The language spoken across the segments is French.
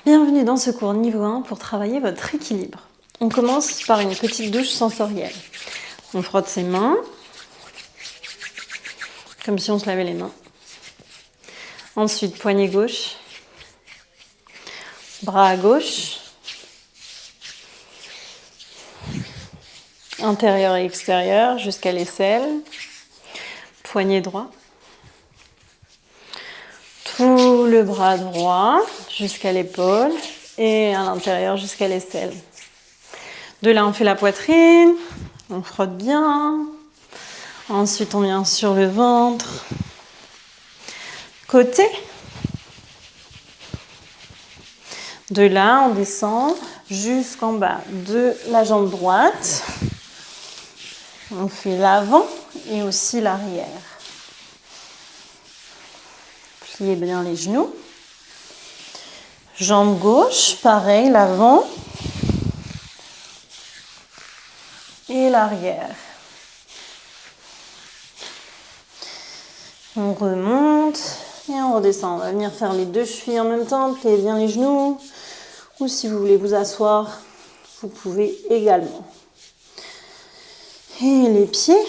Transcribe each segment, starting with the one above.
Bienvenue dans ce cours niveau 1 pour travailler votre équilibre. On commence par une petite douche sensorielle. On frotte ses mains, comme si on se lavait les mains. Ensuite, poignet gauche, bras à gauche, intérieur et extérieur jusqu'à l'aisselle, poignet droit, tout le bras droit jusqu'à l'épaule et à l'intérieur jusqu'à l'aisselle. De là, on fait la poitrine, on frotte bien. Ensuite, on vient sur le ventre, côté. De là, on descend jusqu'en bas de la jambe droite. On fait l'avant et aussi l'arrière. Pliez bien les genoux. Jambe gauche, pareil, l'avant et l'arrière. On remonte et on redescend. On va venir faire les deux chevilles en même temps. Pliez bien les genoux. Ou si vous voulez vous asseoir, vous pouvez également. Et les pieds.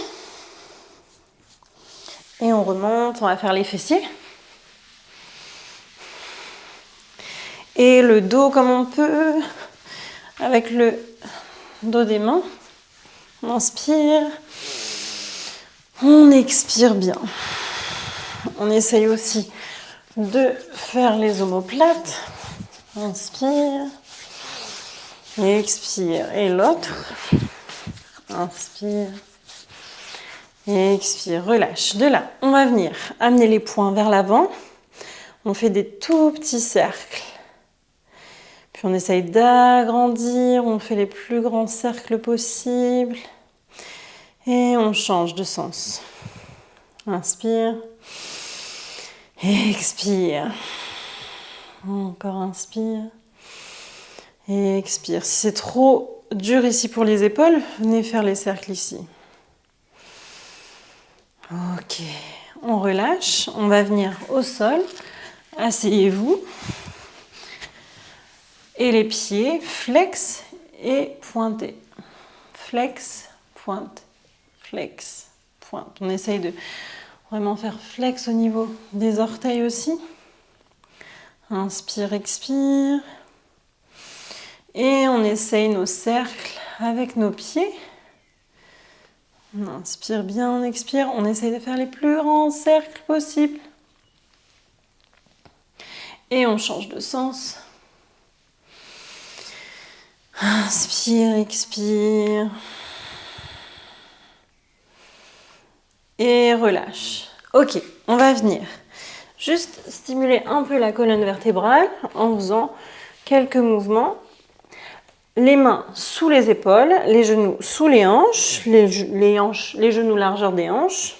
Et on remonte. On va faire les fessiers. Et le dos comme on peut, avec le dos des mains. On inspire. On expire bien. On essaye aussi de faire les omoplates. Inspire. Expire. Et l'autre. Inspire. Expire. Relâche. De là, on va venir amener les poings vers l'avant. On fait des tout petits cercles. Puis on essaye d'agrandir. On fait les plus grands cercles possibles. Et on change de sens. Inspire. Expire. Encore inspire. Et expire. Si c'est trop dur ici pour les épaules, venez faire les cercles ici. Ok. On relâche. On va venir au sol. Asseyez-vous. Et les pieds flex et pointés. Flex, pointe. Flex, pointe. On essaye de vraiment faire flex au niveau des orteils aussi. Inspire, expire. Et on essaye nos cercles avec nos pieds. On inspire bien, on expire. On essaye de faire les plus grands cercles possibles. Et on change de sens. Inspire, expire. Et relâche. Ok, on va venir juste stimuler un peu la colonne vertébrale en faisant quelques mouvements. Les mains sous les épaules, les genoux sous les hanches, les genoux largeur des hanches.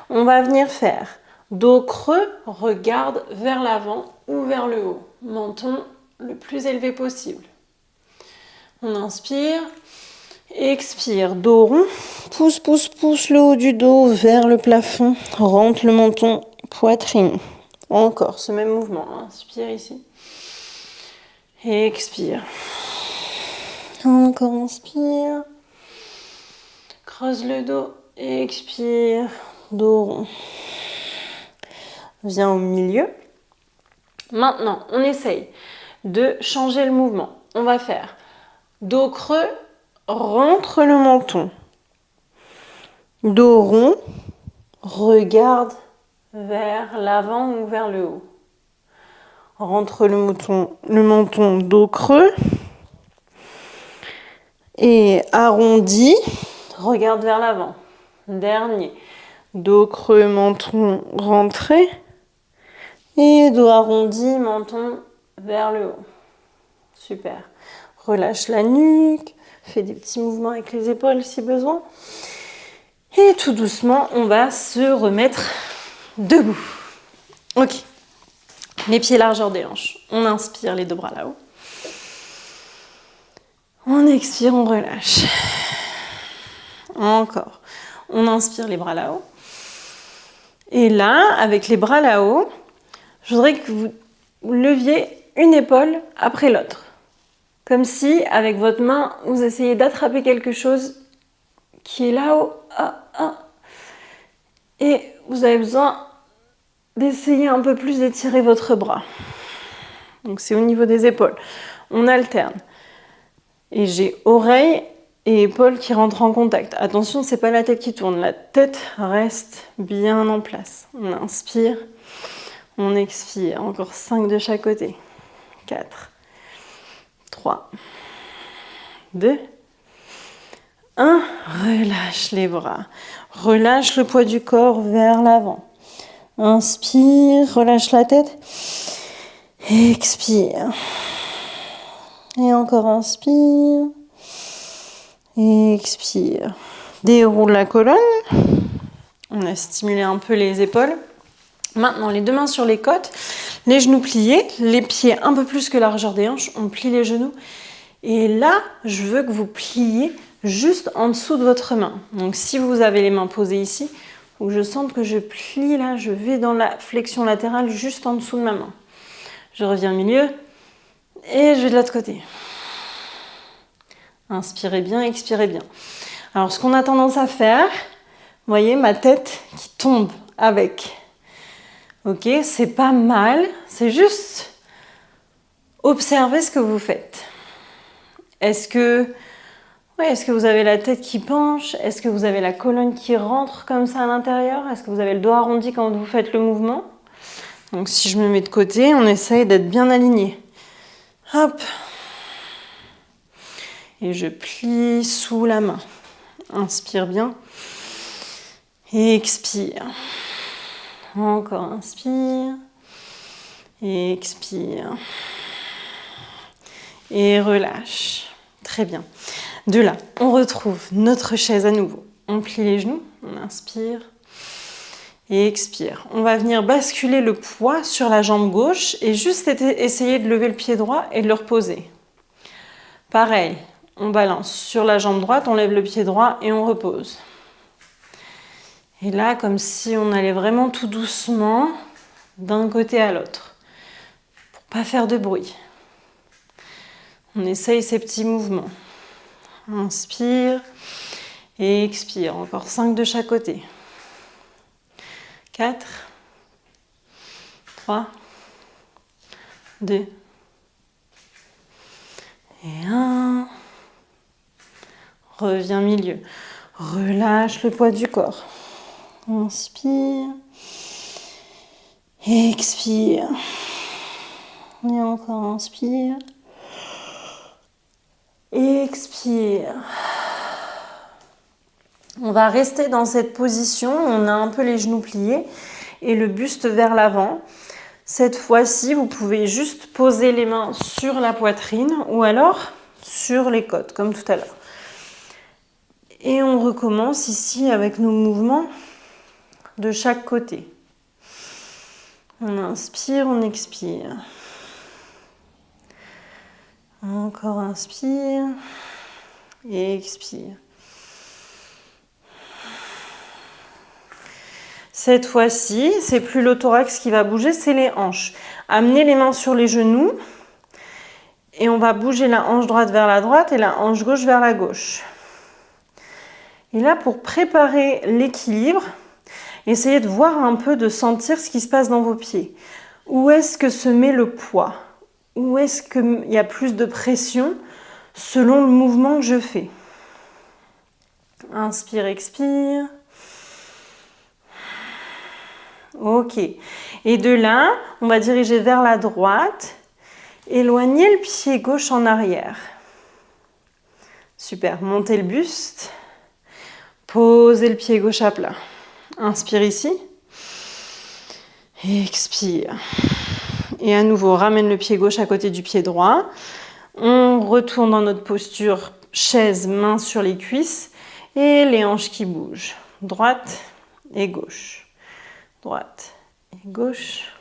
On va venir faire dos creux, regarde vers l'avant ou vers le haut. Menton le plus élevé possible. On inspire, expire, dos rond. Pousse, pousse, pousse le haut du dos vers le plafond. Rentre le menton, poitrine. Encore ce même mouvement. Inspire ici. Et expire. Encore inspire. Creuse le dos. Expire. Dos rond. Viens au milieu. Maintenant, on essaye de changer le mouvement. On va faire dos creux, rentre le menton. Dos rond, regarde vers l'avant ou vers le haut. Rentre le menton, dos creux. Et arrondi, regarde vers l'avant. Dernier, dos creux, menton rentré. Et dos arrondi, menton vers le haut. Super. Relâche la nuque. Fais des petits mouvements avec les épaules si besoin. Et tout doucement, on va se remettre debout. Ok. Les pieds largeur des hanches. On inspire, les deux bras là-haut. On expire, on relâche. Encore. On inspire, les bras là-haut. Et là, avec les bras là-haut, je voudrais que vous leviez une épaule après l'autre. Comme si, avec votre main, vous essayez d'attraper quelque chose qui est là-haut. Et vous avez besoin d'essayer un peu plus d'étirer votre bras. Donc c'est au niveau des épaules. On alterne. Et j'ai oreille et épaules qui rentrent en contact. Attention, c'est pas la tête qui tourne. La tête reste bien en place. On inspire, on expire. Encore 5 de chaque côté. 4, 3, 2, 1. Relâche les bras. Relâche le poids du corps vers l'avant. Inspire, relâche la tête. Expire. Et encore inspire. Expire. Déroule la colonne. On a stimulé un peu les épaules. Maintenant, les deux mains sur les côtes, les genoux pliés, les pieds un peu plus que la largeur des hanches. On plie les genoux. Et là, je veux que vous pliez juste en dessous de votre main. Donc, si vous avez les mains posées ici, où je sente que je plie là, je vais dans la flexion latérale juste en dessous de ma main. Je reviens au milieu et je vais de l'autre côté. Inspirez bien, expirez bien. Alors, ce qu'on a tendance à faire, vous voyez, ma tête qui tombe avec. Ok, c'est pas mal, c'est juste observer ce que vous faites. Est-ce que vous avez la tête qui penche? Est-ce que vous avez la colonne qui rentre comme ça à l'intérieur? Est-ce que vous avez le dos arrondi quand vous faites le mouvement? Donc si je me mets de côté, on essaye d'être bien aligné. Hop. Et je plie sous la main. Inspire bien. Et expire. Encore inspire. Et expire. Et relâche. Très bien. De là, on retrouve notre chaise à nouveau. On plie les genoux, on inspire et expire. On va venir basculer le poids sur la jambe gauche et juste essayer de lever le pied droit et de le reposer. Pareil, on balance sur la jambe droite, on lève le pied droit et on repose. Et là, comme si on allait vraiment tout doucement d'un côté à l'autre, pour pas faire de bruit. On essaye ces petits mouvements. Inspire et expire. Encore 5 de chaque côté. 4, 3, 2 et 1. Reviens milieu. Relâche le poids du corps. Inspire. Expire. Et encore inspire. Expire. On va rester dans cette position, on a un peu les genoux pliés et le buste vers l'avant. Cette fois-ci, vous pouvez juste poser les mains sur la poitrine ou alors sur les côtes, comme tout à l'heure. Et on recommence ici avec nos mouvements de chaque côté. On inspire, on expire. Encore inspire et expire. Cette fois-ci, c'est plus le thorax qui va bouger, c'est les hanches. Amenez les mains sur les genoux et on va bouger la hanche droite vers la droite et la hanche gauche vers la gauche. Et là, pour préparer l'équilibre, essayez de voir un peu, de sentir ce qui se passe dans vos pieds. Où est-ce que se met le poids? Où est-ce qu'il y a plus de pression selon le mouvement que je fais? Inspire, expire. Ok. Et de là, on va diriger vers la droite. Éloignez le pied gauche en arrière. Super. Montez le buste. Posez le pied gauche à plat. Inspire ici. Expire. Et à nouveau, ramène le pied gauche à côté du pied droit. On retourne dans notre posture chaise, main sur les cuisses et les hanches qui bougent. Droite et gauche. Droite et gauche.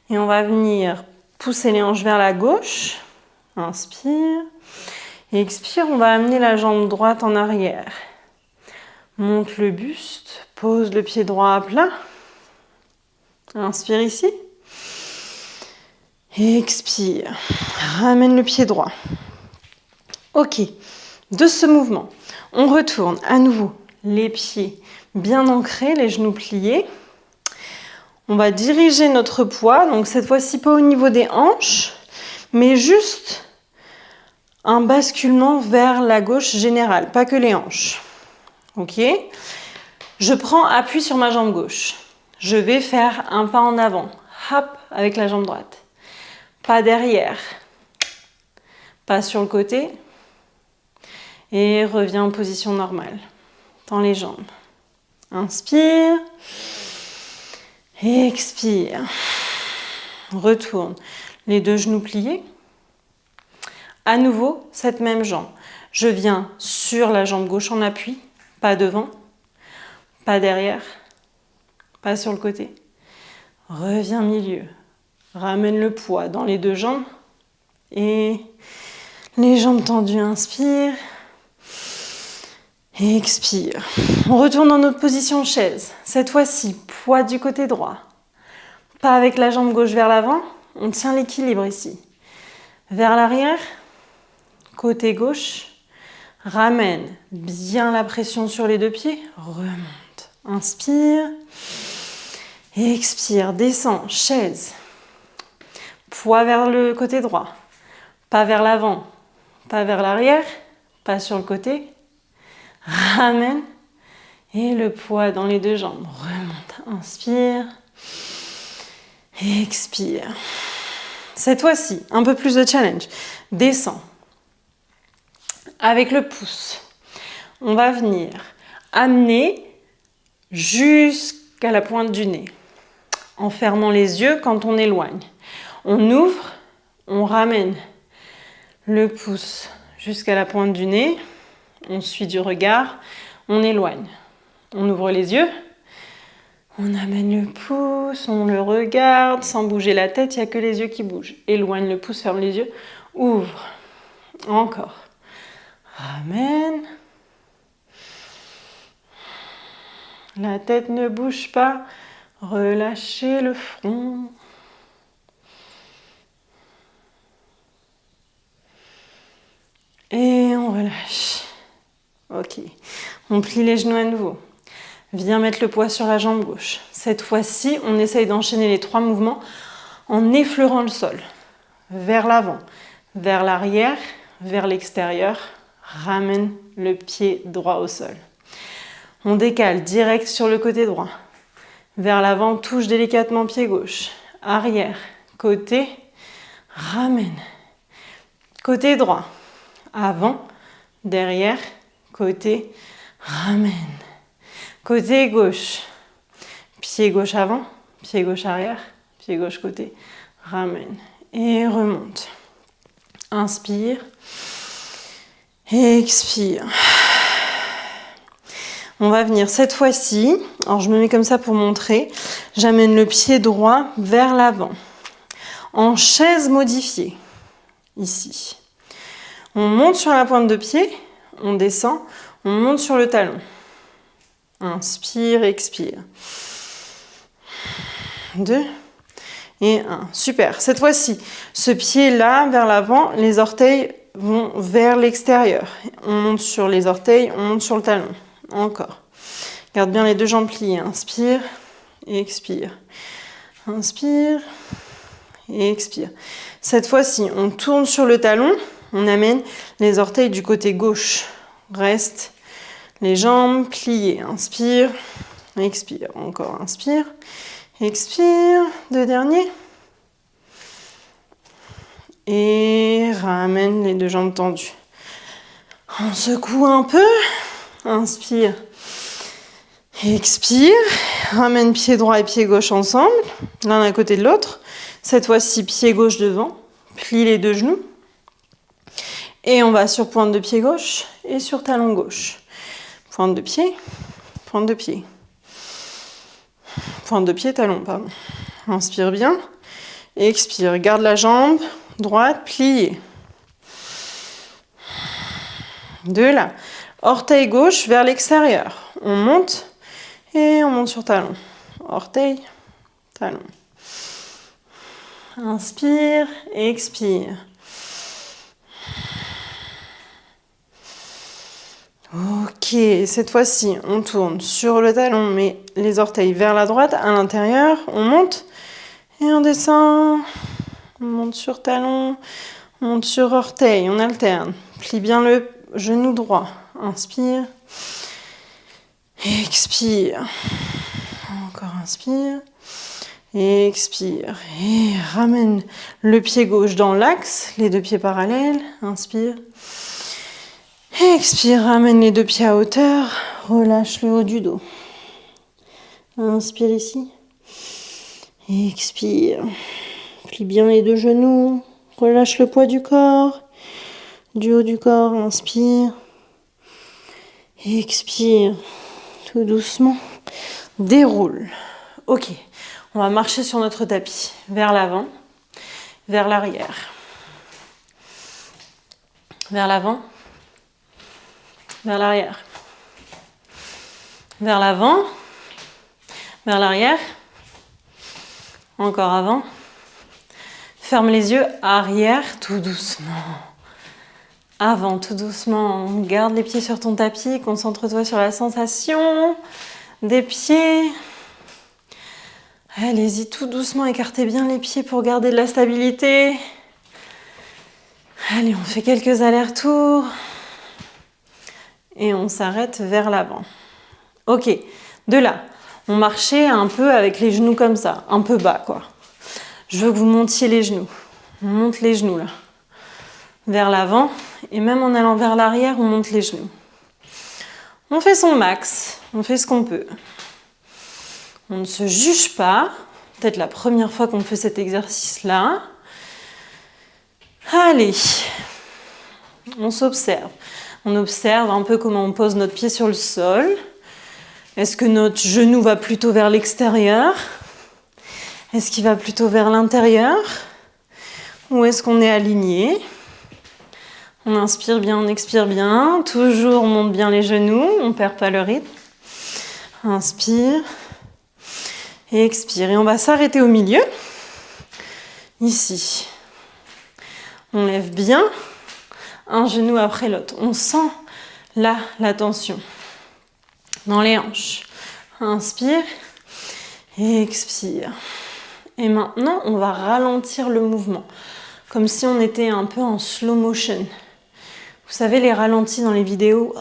Et on va venir pousser les hanches vers la gauche. Inspire. Et expire, on va amener la jambe droite en arrière. Monte le buste, pose le pied droit à plat. Inspire ici. Expire. Ramène le pied droit. Ok. De ce mouvement, on retourne à nouveau les pieds bien ancrés, les genoux pliés. On va diriger notre poids, donc cette fois-ci pas au niveau des hanches, mais juste un basculement vers la gauche générale, pas que les hanches. Ok. Je prends appui sur ma jambe gauche. Je vais faire un pas en avant. Hop, avec la jambe droite. Pas derrière. Pas sur le côté. Et reviens en position normale. Tends les jambes. Inspire. Expire. Retourne. Les deux genoux pliés. À nouveau, cette même jambe. Je viens sur la jambe gauche en appui. Pas devant. Pas derrière. Pas sur le côté. Reviens milieu. Ramène le poids dans les deux jambes. Et les jambes tendues, inspire. Et expire. On retourne dans notre position chaise. Cette fois-ci, poids du côté droit. Pas avec la jambe gauche vers l'avant. On tient l'équilibre ici. Vers l'arrière. Côté gauche. Ramène bien la pression sur les deux pieds. Remonte. Inspire. Et expire. Descends. Chaise. Poids vers le côté droit. Pas vers l'avant. Pas vers l'arrière. Pas sur le côté. Ramène. Et le poids dans les deux jambes. Remonte. Inspire. Expire. Cette fois-ci, un peu plus de challenge. Descends. Avec le pouce, on va venir amener jusqu'à la pointe du nez. En fermant les yeux quand on éloigne. On ouvre, on ramène le pouce jusqu'à la pointe du nez. On suit du regard, on éloigne. On ouvre les yeux, on amène le pouce, on le regarde sans bouger la tête, il n'y a que les yeux qui bougent. Éloigne le pouce, ferme les yeux, ouvre. Encore. Ramène. La tête ne bouge pas. Relâchez le front. Et on relâche. Ok. On plie les genoux à nouveau. Viens mettre le poids sur la jambe gauche. Cette fois-ci, on essaye d'enchaîner les 3 mouvements en effleurant le sol. Vers l'avant, vers l'arrière, vers l'extérieur. Ramène le pied droit au sol. On décale direct sur le côté droit. Vers l'avant, touche délicatement pied gauche. Arrière, côté, ramène. Côté droit, avant, derrière, côté, ramène. Côté gauche, pied gauche avant, pied gauche arrière, pied gauche côté, ramène. Et remonte. Inspire. Expire. On va venir cette fois-ci, alors je me mets comme ça pour montrer, j'amène le pied droit vers l'avant, en chaise modifiée, ici. On monte sur la pointe de pied, on descend, on monte sur le talon. Inspire, expire. 2 et 1. Super. Cette fois-ci, ce pied-là vers l'avant, les orteils vont vers l'extérieur. On monte sur les orteils, on monte sur le talon. Encore. Garde bien les deux jambes pliées. Inspire et expire. Inspire et expire. Cette fois-ci, on tourne sur le talon. On amène les orteils du côté gauche. Reste les jambes pliées. Inspire, expire. Encore. Inspire, expire. 2 derniers. Et ramène les deux jambes tendues. On secoue un peu. Inspire. Expire. Ramène pied droit et pied gauche ensemble, l'un à côté de l'autre. Cette fois-ci, pied gauche devant. Plie les deux genoux. Et on va sur pointe de pied gauche et sur talon gauche. Pointe de pied, pointe de pied. Pointe de pied, talon, pardon. Inspire bien. Expire. Garde la jambe droite, pliée. De là. Orteil gauche vers l'extérieur. On monte et on monte sur talon. Orteil, talon. Inspire, expire. Ok, cette fois-ci, on tourne sur le talon, on met les orteils vers la droite, à l'intérieur, on monte et on descend. On monte sur talon, on monte sur orteil, on alterne. Plie bien le genou droit. Inspire. Expire. Encore inspire. Expire. Et ramène le pied gauche dans l'axe, les deux pieds parallèles. Inspire. Expire, ramène les deux pieds à hauteur. Relâche le haut du dos. Inspire ici. Expire. Plie bien les deux genoux. Relâche le poids du corps. Du haut du corps, inspire. Expire. Tout doucement. Déroule. Ok. On va marcher sur notre tapis. Vers l'avant. Vers l'arrière. Vers l'avant. Vers l'arrière. Vers l'avant. Vers l'arrière. Encore avant. Ferme les yeux. Arrière, tout doucement. Avant, tout doucement. Garde les pieds sur ton tapis. Concentre-toi sur la sensation des pieds. Allez-y tout doucement. Écartez bien les pieds pour garder de la stabilité. Allez, on fait quelques allers-retours. Et on s'arrête vers l'avant. Ok. De là, on marchait un peu avec les genoux comme ça. Un peu bas, quoi. Je veux que vous montiez les genoux. On monte les genoux, là. Vers l'avant. Et même en allant vers l'arrière, on monte les genoux. On fait son max. On fait ce qu'on peut. On ne se juge pas. Peut-être la première fois qu'on fait cet exercice-là. Allez. On s'observe. On observe un peu comment on pose notre pied sur le sol. Est-ce que notre genou va plutôt vers l'extérieur? Est-ce qu'il va plutôt vers l'intérieur? Ou est-ce qu'on est aligné? On inspire bien, on expire bien. Toujours, on monte bien les genoux. On ne perd pas le rythme. Inspire. Et expire. Et on va s'arrêter au milieu. Ici. On lève bien un genou après l'autre. On sent là la tension dans les hanches. Inspire. Et expire. Et maintenant, on va ralentir le mouvement. Comme si on était un peu en slow motion. Vous savez, les ralentis dans les vidéos,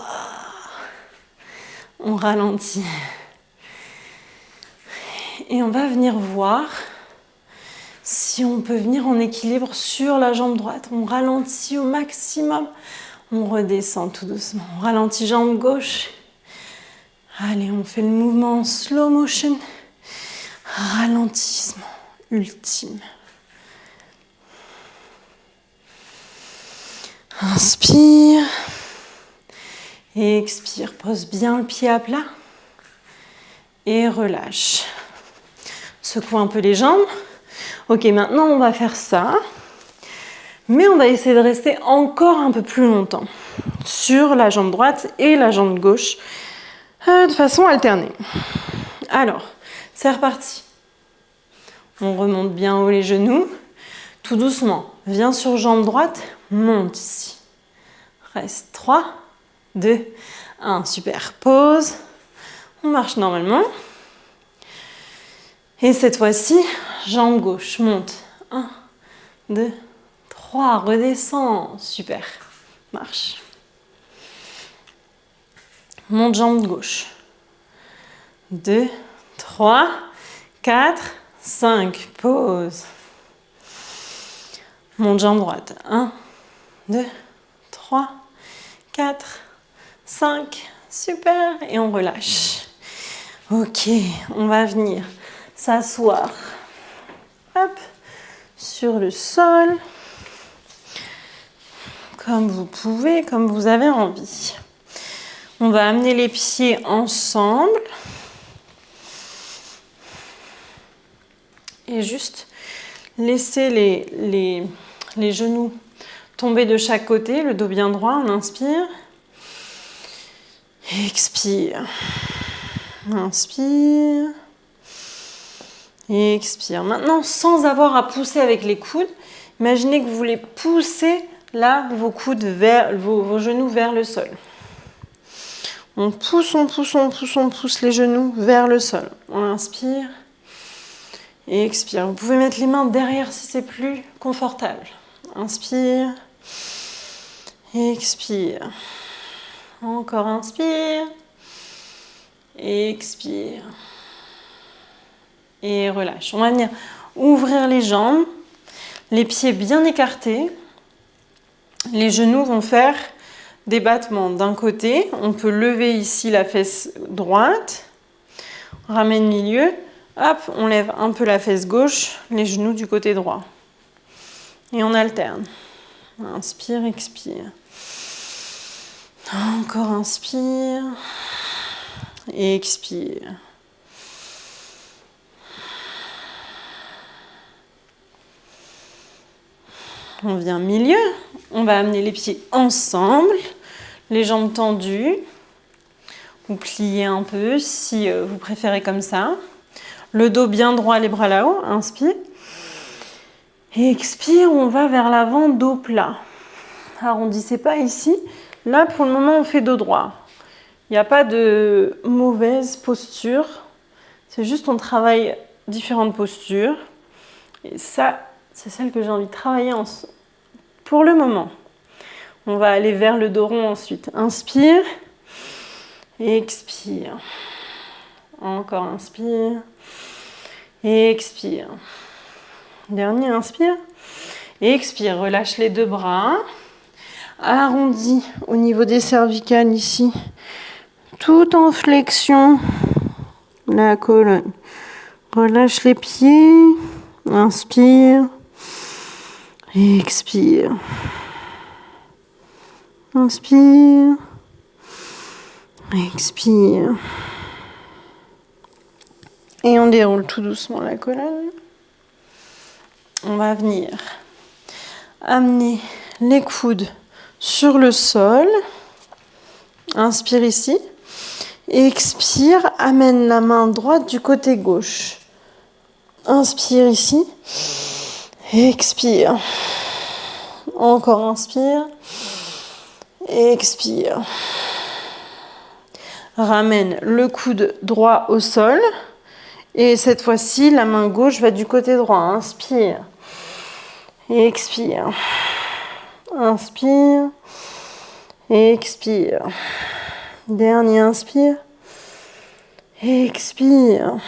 on ralentit. Et on va venir voir si on peut venir en équilibre sur la jambe droite. On ralentit au maximum. On redescend tout doucement. On ralentit jambe gauche. Allez, on fait le mouvement en slow motion. Ralentissement ultime. Inspire. Et expire. Pose bien le pied à plat. Et relâche. Secoue un peu les jambes. Ok, maintenant on va faire ça. Mais on va essayer de rester encore un peu plus longtemps sur la jambe droite et la jambe gauche de façon alternée. Alors, c'est reparti. On remonte bien haut les genoux. Tout doucement. Viens sur jambe droite. Monte ici. Reste 3, 2, 1. Super. Pause. On marche normalement. Et cette fois-ci, jambe gauche. Monte. 1, 2, 3. Redescends. Super. Marche. Monte jambe gauche. 2, 3, 4, 5. Pause. Monte jambe droite. 1, 2, 3, 4, 5. Super. Et on relâche. Ok, on va venir s'asseoir. Hop, sur le sol. Comme vous pouvez, comme vous avez envie. On va amener les pieds ensemble. Et juste laisser les genoux tomber de chaque côté, le dos bien droit. On inspire. Expire. Inspire. Et expire. Maintenant, sans avoir à pousser avec les coudes, imaginez que vous voulez pousser là vos coudes vers vos genoux vers le sol. On pousse, on pousse, on pousse, on pousse les genoux vers le sol. On inspire et expire. Vous pouvez mettre les mains derrière si c'est plus confortable. Inspire et expire. Encore inspire et expire. Et relâche. On va venir ouvrir les jambes, les pieds bien écartés. Les genoux vont faire des battements d'un côté. On peut lever ici la fesse droite. On ramène milieu. Hop, on lève un peu la fesse gauche, les genoux du côté droit. Et on alterne. Inspire, expire. Encore inspire. Et expire. On vient milieu. On va amener les pieds ensemble. Les jambes tendues. Vous pliez un peu si vous préférez comme ça. Le dos bien droit, les bras là-haut. Inspire. Et expire, on va vers l'avant, dos plat. Arrondissez pas ici. Là, pour le moment, on fait dos droit. Il n'y a pas de mauvaise posture. C'est juste on travaille différentes postures. Et ça, c'est celle que j'ai envie de travailler pour le moment. On va aller vers le dos rond ensuite. Inspire. Et expire. Encore inspire. Et expire. Dernier, inspire. Et expire. Relâche les deux bras. Arrondi au niveau des cervicales ici. Tout en flexion. La colonne. Relâche les pieds. Inspire. Et expire. Inspire. Expire. Et on déroule tout doucement la colonne. On va venir amener les coudes sur le sol. Inspire ici. Expire, amène la main droite du côté gauche. Inspire ici. Expire. Encore inspire. Expire. Ramène le coude droit au sol. Et cette fois-ci, la main gauche va du côté droit. Inspire. Expire. Inspire. Expire. Dernier inspire. Expire.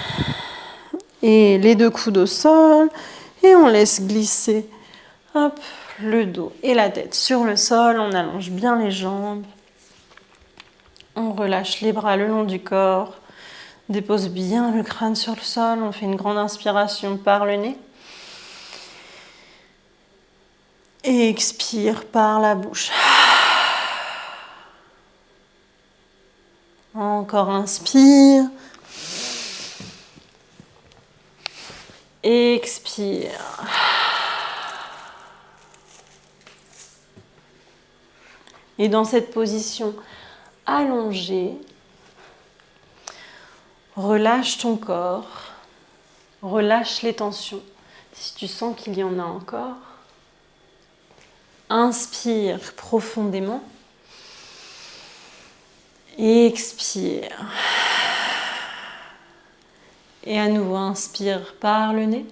Et les deux coudes au sol. Et on laisse glisser. Hop, le dos et la tête sur le sol. On allonge bien les jambes. On relâche les bras le long du corps. Dépose bien le crâne sur le sol. On fait une grande inspiration par le nez. Et expire par la bouche. Encore inspire. Expire. Et dans cette position allongée, relâche ton corps, relâche les tensions. Si tu sens qu'il y en a encore, inspire profondément. Expire. Et à nouveau, inspire par le nez.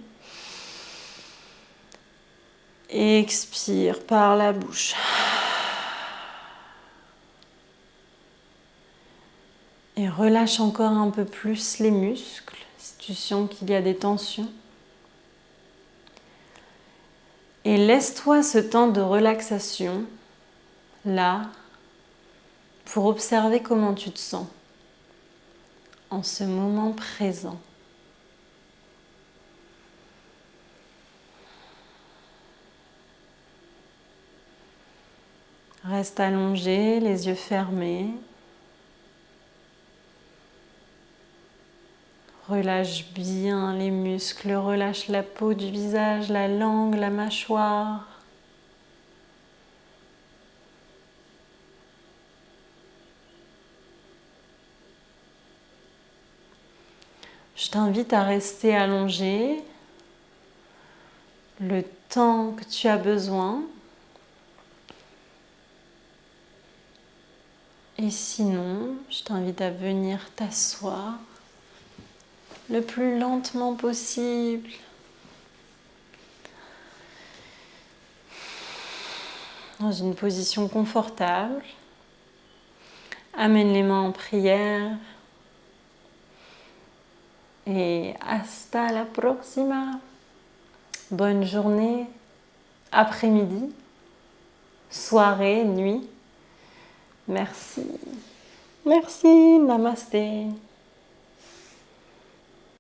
Expire par la bouche. Et relâche encore un peu plus les muscles, si tu sens qu'il y a des tensions. Et laisse-toi ce temps de relaxation, là, pour observer comment tu te sens en ce moment présent. Reste allongé, les yeux fermés. Relâche bien les muscles, relâche la peau du visage, la langue, la mâchoire. Je t'invite à rester allongé le temps que tu as besoin. Et sinon, je t'invite à venir t'asseoir le plus lentement possible. Dans une position confortable. Amène les mains en prière. Et hasta la próxima. Bonne journée, après-midi, soirée, nuit. Merci. Merci, namasté.